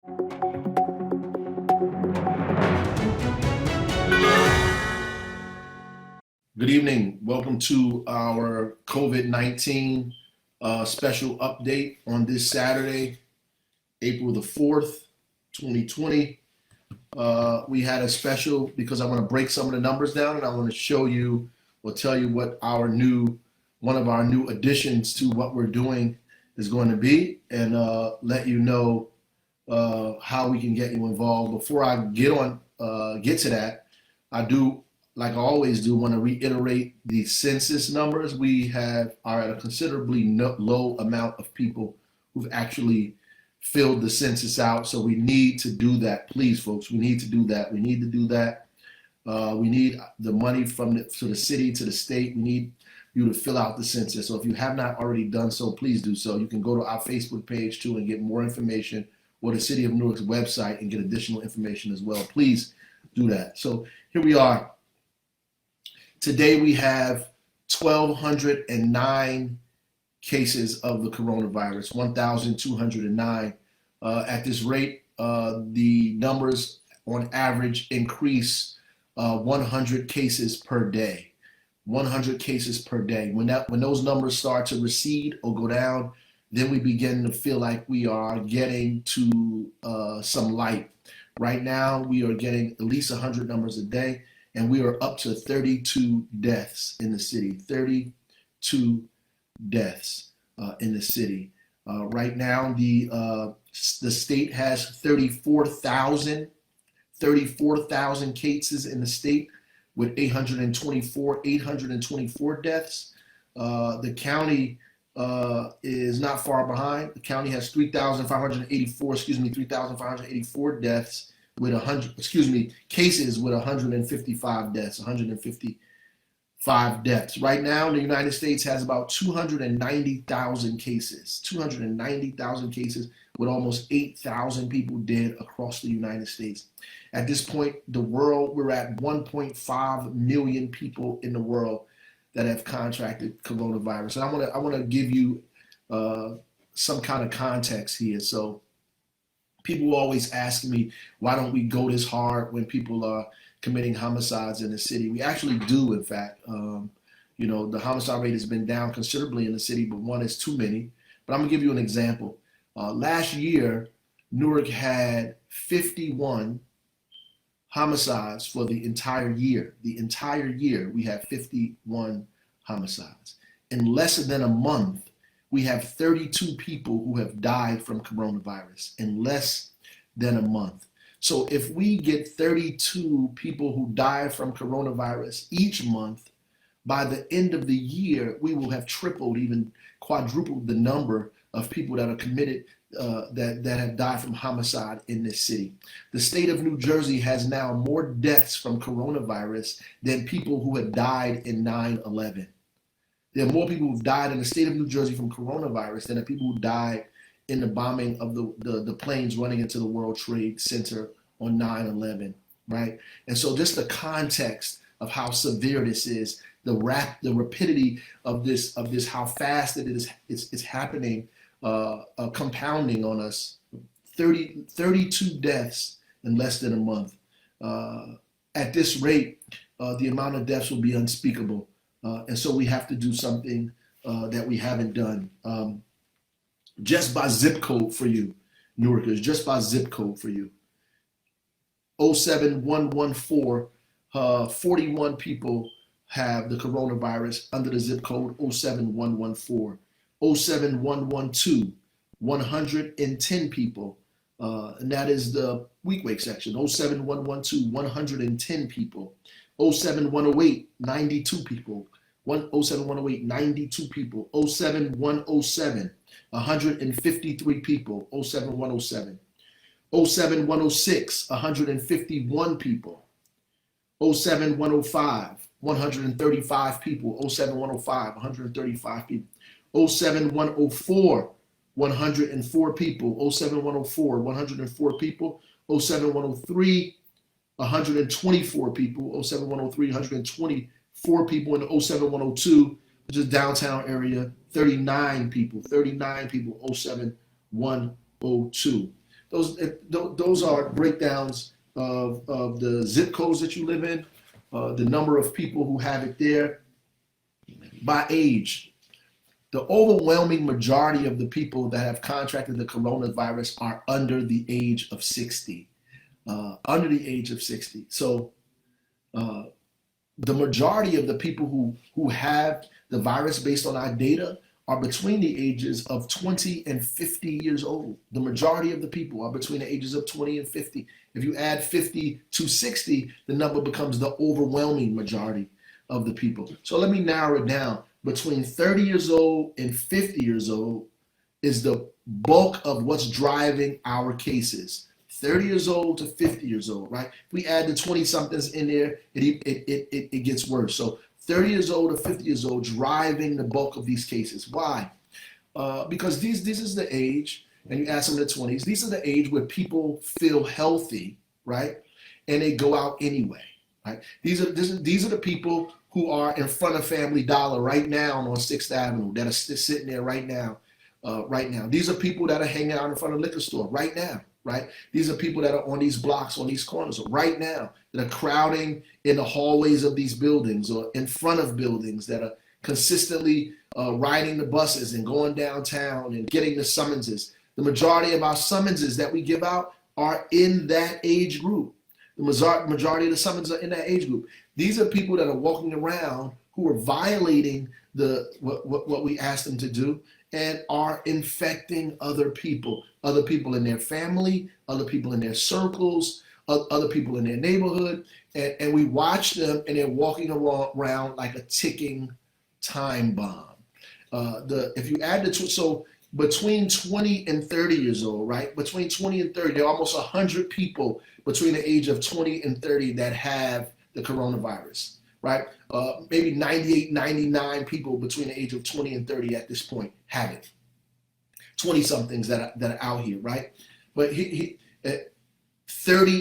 Good evening. Welcome to our COVID-19 special update on this Saturday, April the 4th, 2020. We had a special because I want to break some of the numbers down and I want to show you or tell you what one of our new additions to what we're doing is going to be, and let you know how we can get you involved. Before I get to that, I do, like I always do, want to reiterate the census numbers. We are at a considerably low amount of people who've actually filled the census out. So we need to do that. Please, folks, we need to do that. We need to do that. We need the money from to the city, to the state. We need you to fill out the census. So if you have not already done so, please do so. You can go to our Facebook page too and get more information, or the City of Newark's website and get additional information as well. Please do that. So here we are. Today we have 1,209 cases of the coronavirus, 1,209. At this rate, the numbers on average increase 100 cases per day. 100 cases per day. When those numbers start to recede or go down, then we begin to feel like we are getting to some light. Right now, we are getting at least 100 numbers a day. And we are up to 32 deaths in the city. 32 deaths in the city. Right now, the state has 34,000 cases in the state with 824 deaths. The county is not far behind. The county has 3,584 deaths with cases with 155 deaths, 155 deaths. Right now, the United States has about 290,000 cases, 290,000 cases with almost 8,000 people dead across the United States. At this point, we're at 1.5 million people in the world that have contracted coronavirus. And I want to give you some kind of context here. So people always ask me, why don't we go this hard when people are committing homicides in the city? We actually do, in fact. The homicide rate has been down considerably in the city, but one is too many. But I'm gonna give you an example. Last year, Newark had 51 homicides for the entire year. The entire year, we had 51 homicides. In less than a month, we have 32 people who have died from coronavirus in less than a month. So if we get 32 people who die from coronavirus each month, by the end of the year, we will have tripled, even quadrupled the number of people that are committed, that have died from homicide in this city. The state of New Jersey has now more deaths from coronavirus than people who had died in 9/11. There are more people who've died in the state of New Jersey from coronavirus than the people who died in the bombing of the planes running into the World Trade Center on 9/11, right? And so just the context of how severe this is, the rapidity of this, how fast it is, it's happening, compounding on us. 32 deaths in less than a month. At this rate, the amount of deaths will be unspeakable. And so we have to do something that we haven't done. Just by zip code for you, Newarkers, just by zip code for you. 07114, 41 people have the coronavirus under the zip code 07114. 07112, 110 people, and that is the week section. 07112, 110 people. 07108, 92 people. 07108, 92 people. 07107, 153 people. 07107. 07106, 151 people. 07105, 135 people. 07105, 135 people. 07104, 104 people. 07104, 104 people. 07103, 124 people. 07103, 124 people. In the 07102, which is downtown area, 39 people. 39 people. 07102. those are breakdowns of the zip codes that you live in, the number of people who have it there by age. The overwhelming majority of the people that have contracted the coronavirus are under the age of 60. Under the age of 60. So the majority of the people who have the virus based on our data are between the ages of 20 and 50 years old. The majority of the people are between the ages of 20 and 50. If you add 50 to 60, the number becomes the overwhelming majority of the people. So let me narrow it down. Between 30 years old and 50 years old is the bulk of what's driving our cases. 30 years old to 50 years old, right? If we add the 20-somethings in there, it gets worse. So 30 years old to 50 years old driving the bulk of these cases. Why? Because this is the age, and you add some of the 20s, these are the age where people feel healthy, right? And they go out anyway, right? These are the people who are in front of Family Dollar right now on 6th Avenue, that are sitting there right now. These are people that are hanging out in front of the liquor store right now, right? These are people that are on these blocks, on these corners right now, that are crowding in the hallways of these buildings or in front of buildings, that are consistently riding the buses and going downtown and getting the summonses. The majority of our summonses that we give out are in that age group. The majority of the summonses are in that age group. These are people that are walking around who are violating what we asked them to do and are infecting other people in their family, other people in their circles, other people in their neighborhood. And we watch them and they're walking around like a ticking time bomb. If you add so between 20 and 30 years old, right? Between 20 and 30, there are almost 100 people between the age of 20 and 30 that have the coronavirus, right? Maybe 98, 99 people between the age of 20 and 30 at this point have it. 20-somethings that are out here, right? But 30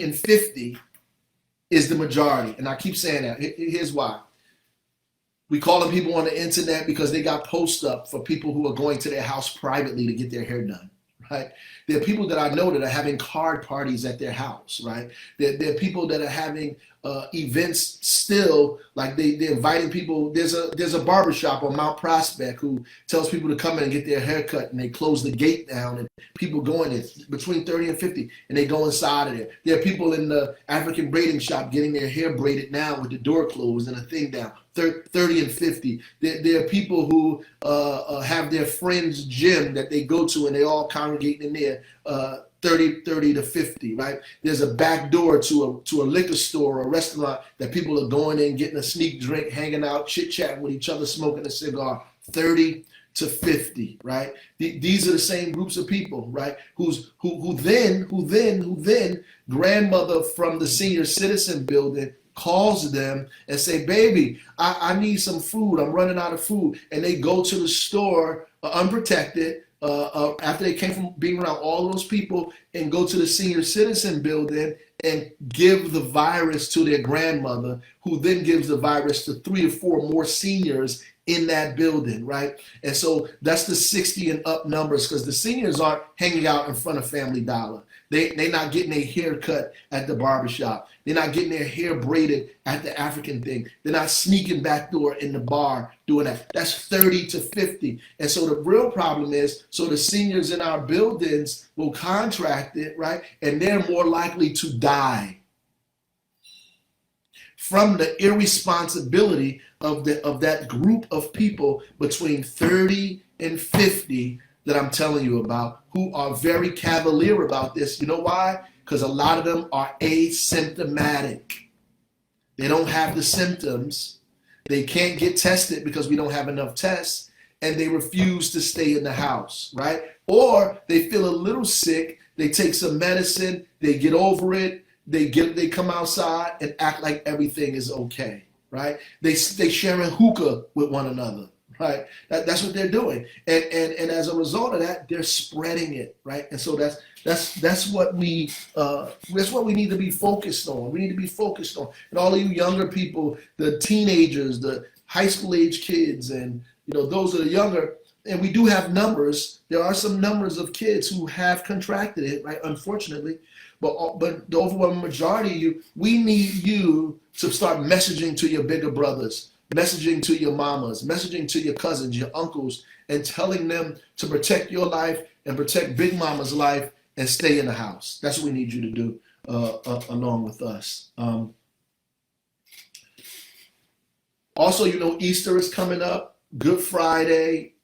and 50 is the majority. And I keep saying that. Here's why. We calling people on the internet because they got posts up for people who are going to their house privately to get their hair done, right? There are people that I know that are having card parties at their house, right? There are people that are having events still, like they're inviting people. There's a barbershop on Mount Prospect who tells people to come in and get their hair cut, and they close the gate down, and people go in there between 30 and 50, and they go inside of there. There are people in the African braiding shop getting their hair braided now with the door closed and a thing down. 30 and 50. There are people who have their friend's gym that they go to and they all congregate in there, 30 to 50, right? There's a back door to a liquor store or a restaurant that people are going in, getting a sneak drink, hanging out, chit-chatting with each other, smoking a cigar, 30 to 50, right? These are the same groups of people, right? Who then grandmother from the senior citizen building calls them and say, baby, I need some food. I'm running out of food. And they go to the store unprotected after they came from being around all those people and go to the senior citizen building and give the virus to their grandmother, who then gives the virus to 3 or 4 more seniors in that building, right? And so that's the 60 and up numbers, because the seniors aren't hanging out in front of Family Dollar. They're not getting a haircut at the barbershop. They're not getting their hair braided at the African thing. They're not sneaking back door in the bar doing that. That's 30 to 50. And so the real problem is, so the seniors in our buildings will contract it, right? And they're more likely to die from the irresponsibility of that group of people between 30 and 50 that I'm telling you about, who are very cavalier about this. You know why? Because a lot of them are asymptomatic. They don't have the symptoms. They can't get tested because we don't have enough tests, and they refuse to stay in the house, right? Or they feel a little sick, they take some medicine, they get over it, they come outside and act like everything is okay, right? They sharing hookah with one another, right? That's what they're doing, and as a result of that, they're spreading it, right? And so that's what we need to be focused on. We need to be focused on, and all of you younger people, the teenagers, the high school age kids, and those that are younger. and we do have numbers. There are some numbers of kids who have contracted it, right? Unfortunately, but the overwhelming majority of you, we need you to start messaging to your bigger brothers, messaging to your mamas, messaging to your cousins, your uncles, and telling them to protect your life and protect Big Mama's life and stay in the house. That's what we need you to do along with us. Also, Easter is coming up, Good Friday,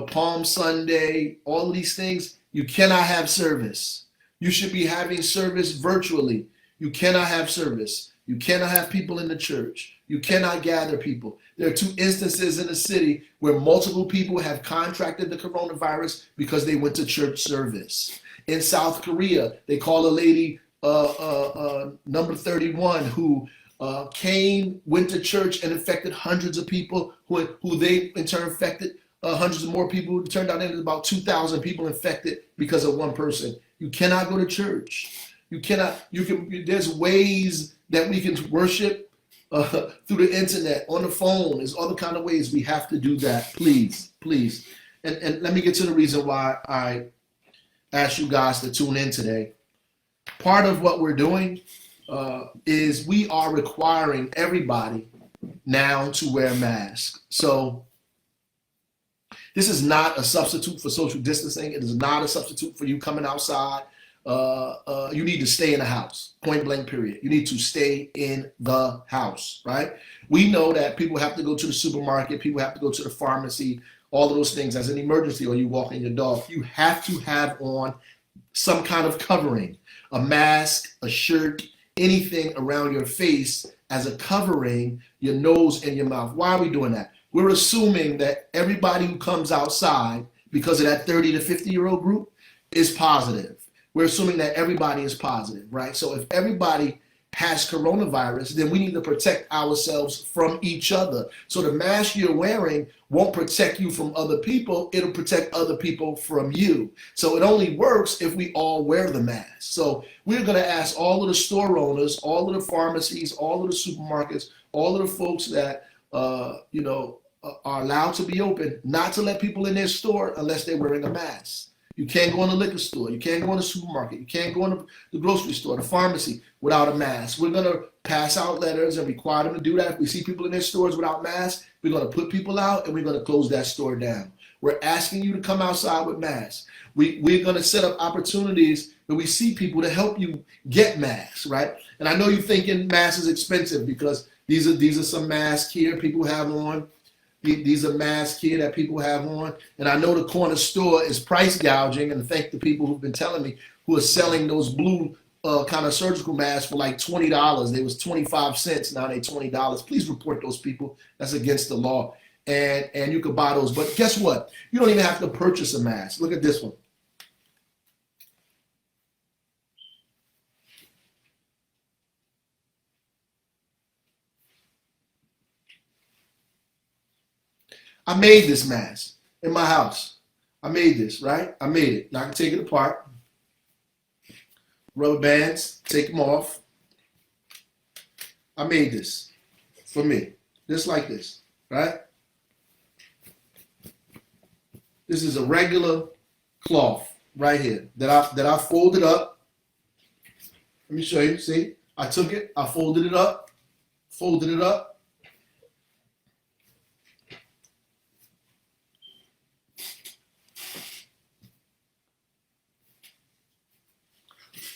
Palm Sunday, all of these things. You cannot have service. You should be having service virtually. You cannot have service. You cannot have people in the church. You cannot gather people. There are 2 instances in the city where multiple people have contracted the coronavirus because they went to church service. In South Korea, they call a lady number 31 who went to church and infected hundreds of people who they in turn infected hundreds of more people. It turned out there's about 2,000 people infected because of one person. You cannot go to church. There's ways that we can worship through the internet, on the phone. There's other kind of ways. We have to do that, please. And let me get to the reason why I asked you guys to tune in today. Part of what we're doing is we are requiring everybody now to wear masks. So this is not a substitute for social distancing. It is not a substitute for you coming outside. You need to stay in the house, point blank period. You need to stay in the house, right? We know that people have to go to the supermarket, people have to go to the pharmacy, all of those things as an emergency, or you walking your dog. You have to have on some kind of covering, a mask, a shirt, anything around your face as a covering, your nose and your mouth. Why are we doing that? We're assuming that everybody who comes outside, because of that 30 to 50-year-old group, is positive. We're assuming that everybody is positive, right? So if everybody has coronavirus, then we need to protect ourselves from each other. So the mask you're wearing won't protect you from other people. It'll protect other people from you. So it only works if we all wear the mask. So we're going to ask all of the store owners, all of the pharmacies, all of the supermarkets, all of the folks that, are allowed to be open, not to let people in their store unless they're wearing a mask. You can't go in the liquor store. You can't go in the supermarket. You can't go in the grocery store, the pharmacy, without a mask. We're going to pass out letters and require them to do that. If we see people in their stores without masks, we're going to put people out and we're going to close that store down. We're asking you to come outside with masks. We're going to set up opportunities where we see people to help you get masks, right? And I know you're thinking masks is expensive because these are some masks here people have on. These are masks here that people have on. And I know the corner store is price gouging, and thank the people who've been telling me who are selling those blue kind of surgical masks for like $20. They was 25 cents, now they $20. Please report those people. That's against the law. And you could buy those. But guess what? You don't even have to purchase a mask. Look at this one. I made this mask in my house. I made this, right? I made it. Now I can take it apart. Rubber bands, take them off. I made this for me, just like this, right? This is a regular cloth right here that I folded up. Let me show you. See, I took it, I folded it up.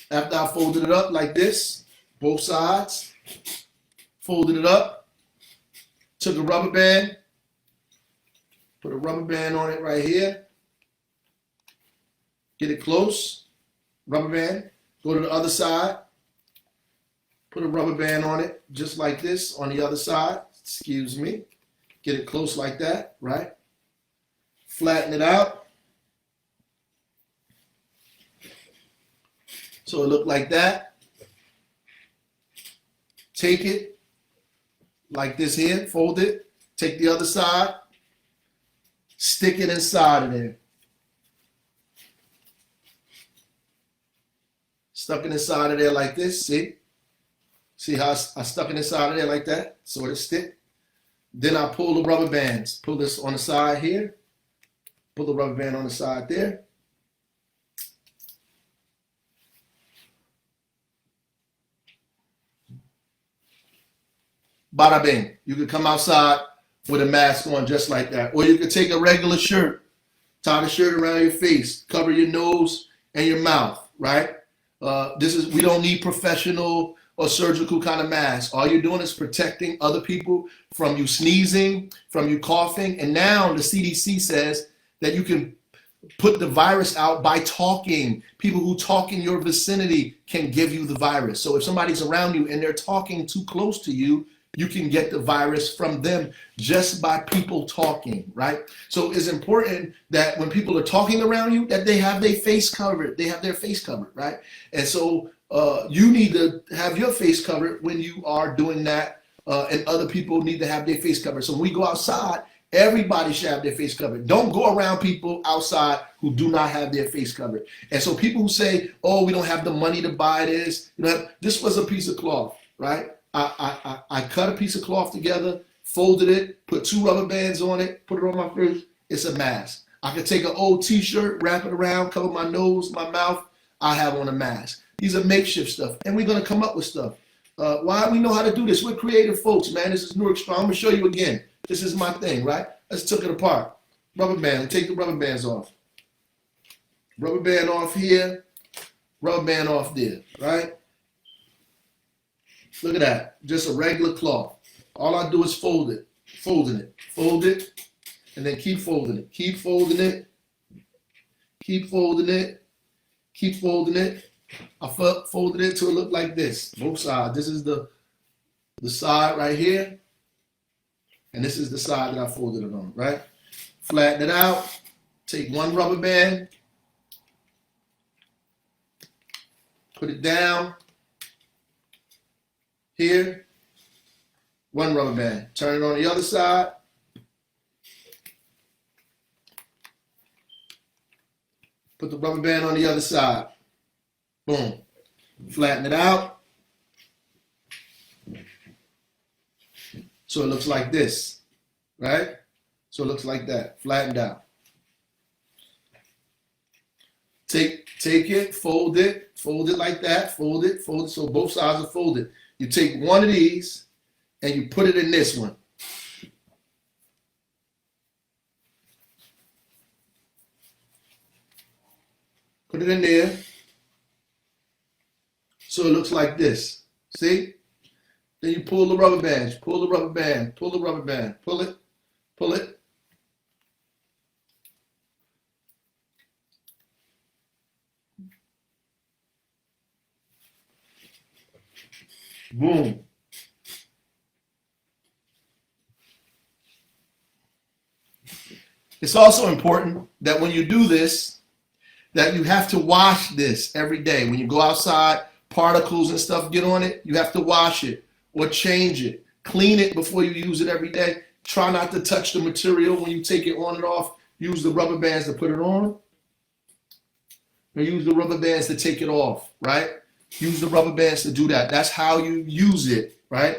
After I folded it up like this, both sides, folded it up, took a rubber band, put a rubber band on it right here, get it close, rubber band, go to the other side, put a rubber band on it just like this on the other side, excuse me, get it close like that, right? Flatten it out. So it looked like that. Take it like this here, fold it, take the other side, stick it inside of there. Stuck it inside of there like this, see? See how I stuck it inside of there like that, so it stick. Then I pull the rubber bands, pull this on the side here, Put the rubber band on the side there. Bada bing. You could come outside with a mask on just like that. Or you could take a regular shirt, tie the shirt around your face, cover your nose and your mouth, right? We don't need professional or surgical kind of mask. All you're doing is protecting other people from you sneezing, from you coughing. And now the CDC says that you can put the virus out by talking. People who talk in your vicinity can give you the virus. So if somebody's around you and they're talking too close to you, you can get the virus from them just by people talking, right? So it's important that when people are talking around you, that they have their face covered. They have their face covered, right? And so you need to have your face covered when you are doing that, and other people need to have their face covered. So when we go outside, everybody should have their face covered. Don't go around people outside who do not have their face covered. And so people who say, oh, we don't have the money to buy this, this was a piece of cloth, right? I cut a piece of cloth together, folded it, put 2 rubber bands on it, put it on my face. It's a mask. I could take an old t-shirt, wrap it around, cover my nose, my mouth. I have on a mask. These are makeshift stuff, and we're going to come up with stuff. Why? We know how to do this. We're creative folks, man. This is Newark Strong. I'm going to show you again. This is my thing, right? Let's take it apart. Rubber band. Take the rubber bands off. Rubber band off here. Rubber band off there, right? Look at that. Just a regular cloth. All I do is fold it. Fold it, and then keep folding it. Keep folding it. Keep folding it. Keep folding it. I folded it till it looked like this. Both sides. This is the side right here. And this is the side that I folded it on, right? Flatten it out. Take 1 rubber band. Put it down. Here. 1 rubber band. Turn it on the other side. Put the rubber band on the other side. Boom. Flatten it out. So it looks like this, right? So it looks like that, flattened out. Take it, fold it like that, fold it, so both sides are folded. You take one of these and you put it in this one. Put it in there. So it looks like this. See? Then you pull the rubber band, pull the rubber band, pull the rubber band, pull it, pull it. Boom. It's also important that when you do this, that you have to wash this every day. When you go outside, particles and stuff get on it, you have to wash it or change it. Clean it before you use it every day. Try not to touch the material when you take it on and off. Use the rubber bands to put it on. And use the rubber bands to take it off, right? Use the rubber bands to do that. That's how you use it, right?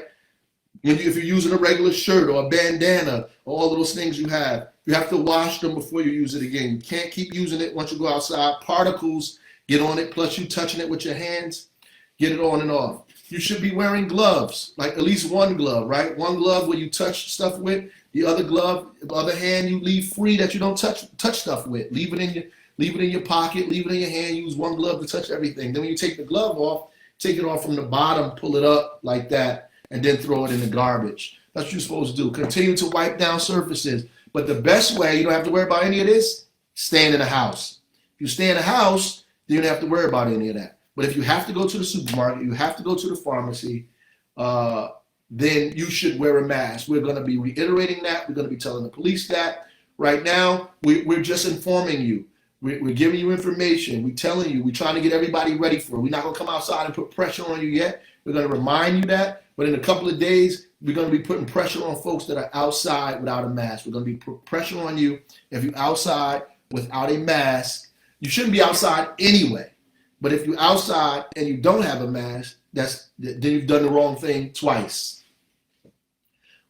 If you're using a regular shirt or a bandana or all of those things you have to wash them before you use it again. You can't keep using it once you go outside. Particles get on it, plus you touching it with your hands, get it on and off. You should be wearing gloves, like at least 1 glove, right? 1 glove where you touch stuff with. The other glove, the other hand, you leave free that you don't touch stuff with. Leave it in your pocket, leave it in your hand. Use 1 glove to touch everything. Then when you take the glove off, take it off from the bottom, pull it up like that, and then throw it in the garbage. That's what you're supposed to do. Continue to wipe down surfaces. But the best way, you don't have to worry about any of this, staying in the house. If you stay in the house, then you don't have to worry about any of that. But if you have to go to the supermarket, you have to go to the pharmacy, then you should wear a mask. We're going to be reiterating that. We're going to be telling the police that. Right now, we're just informing you. We're giving you information. We're telling you. We're trying to get everybody ready for it. We're not going to come outside and put pressure on you yet. We're going to remind you that. But in a couple of days, we're going to be putting pressure on folks that are outside without a mask. We're going to be putting pressure on you. If you're outside without a mask, you shouldn't be outside anyway. But if you're outside and you don't have a mask, then you've done the wrong thing twice.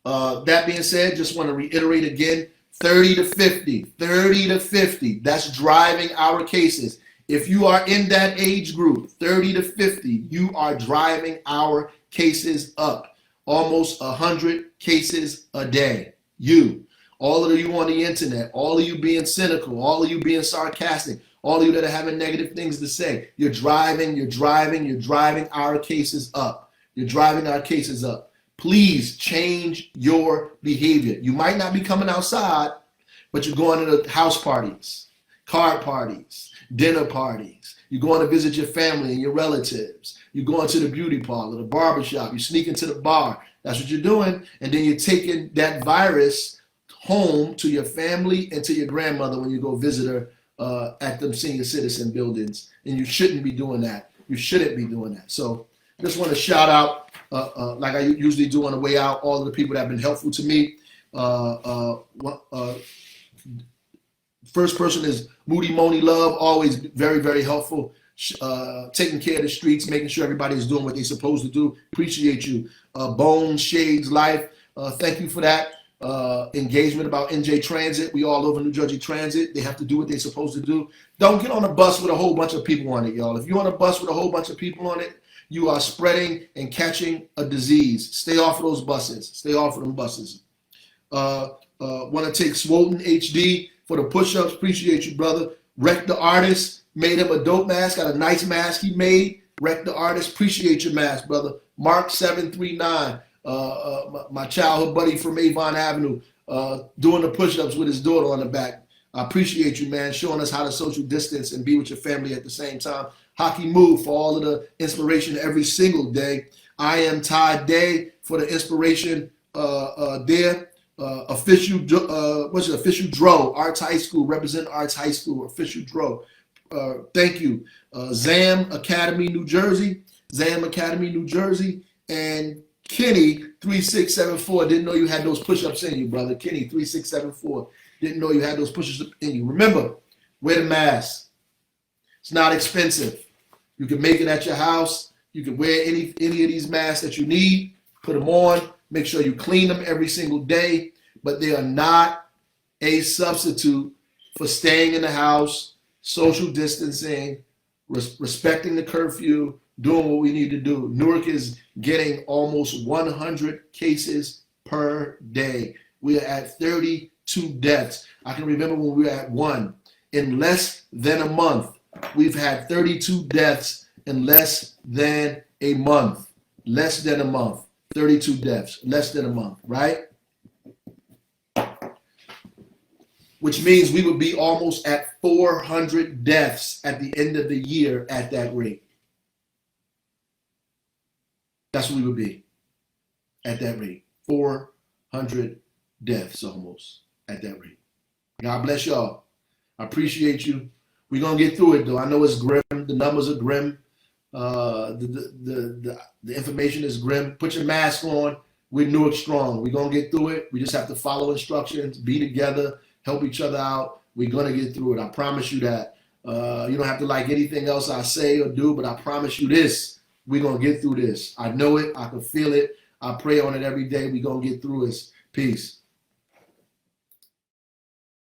That being said, just want to reiterate again, 30 to 50, 30 to 50. That's driving our cases. If you are in that age group, 30 to 50, you are driving our cases up. Almost 100 cases a day. All of you on the internet, all of you being cynical, all of you being sarcastic, all of you that are having negative things to say, you're driving our cases up. You're driving our cases up. Please change your behavior. You might not be coming outside, but you're going to the house parties, card parties, dinner parties. You're going to visit your family and your relatives. You're going to the beauty parlor, the barbershop. You're sneaking to the bar. That's what you're doing. And then you're taking that virus home to your family and to your grandmother when you go visit her at them senior citizen buildings. And you shouldn't be doing that. You shouldn't be doing that. So just want to shout out, like I usually do on the way out, all of the people that have been helpful to me. First person is Moody Moni Love, always very, very helpful, taking care of the streets, making sure everybody is doing what they're supposed to do. Appreciate you. Bones Shades Life, thank you for that. Engagement about NJ Transit. We all over New Jersey Transit. They have to do what they're supposed to do. Don't get on a bus with a whole bunch of people on it, y'all. If you're on a bus with a whole bunch of people on it, you are spreading and catching a disease. Stay off of those buses. Stay off of them buses. Want to take Swollen HD for the push-ups. Appreciate you, brother. Wreck the Artist made him a dope mask. Got a nice mask he made. Wreck the Artist. Appreciate your mask, brother. Mark 739. My childhood buddy from Avon Avenue, doing the push-ups with his daughter on the back. I appreciate you, man, showing us how to social distance and be with your family at the same time. Hockey Move for all of the inspiration every single day. I am Todd Day for the inspiration there. Official Dro, Arts High School, represent Arts High School, Official Dro. Thank you. ZAM Academy, New Jersey, and Kenny 3674. Didn't know you had those push-ups in you, brother. Kenny 3674. Didn't know you had those push-ups in you. Remember, wear the mask. It's not expensive. You can make it at your house. You can wear any of these masks that you need. Put them on. Make sure you clean them every single day. But they are not a substitute for staying in the house, social distancing, respecting the curfew, doing what we need to do. Newark is getting almost 100 cases per day. We are at 32 deaths. I can remember when we were at 1. In less than a month, we've had 32 deaths in less than a month. Less than a month. 32 deaths. Less than a month, right? Which means we would be almost at 400 deaths at the end of the year at that rate. That's what we would be at that rate. 400 deaths almost at that rate. God bless y'all. I appreciate you. We're going to get through it, though. I know it's grim. The numbers are grim. The information is grim. Put your mask on. We're Newark strong. We're going to get through it. We just have to follow instructions, be together, help each other out. We're going to get through it. I promise you that. You don't have to like anything else I say or do, but I promise you this. We're going to get through this. I know it. I can feel it. I pray on it every day. We're going to get through this. Peace.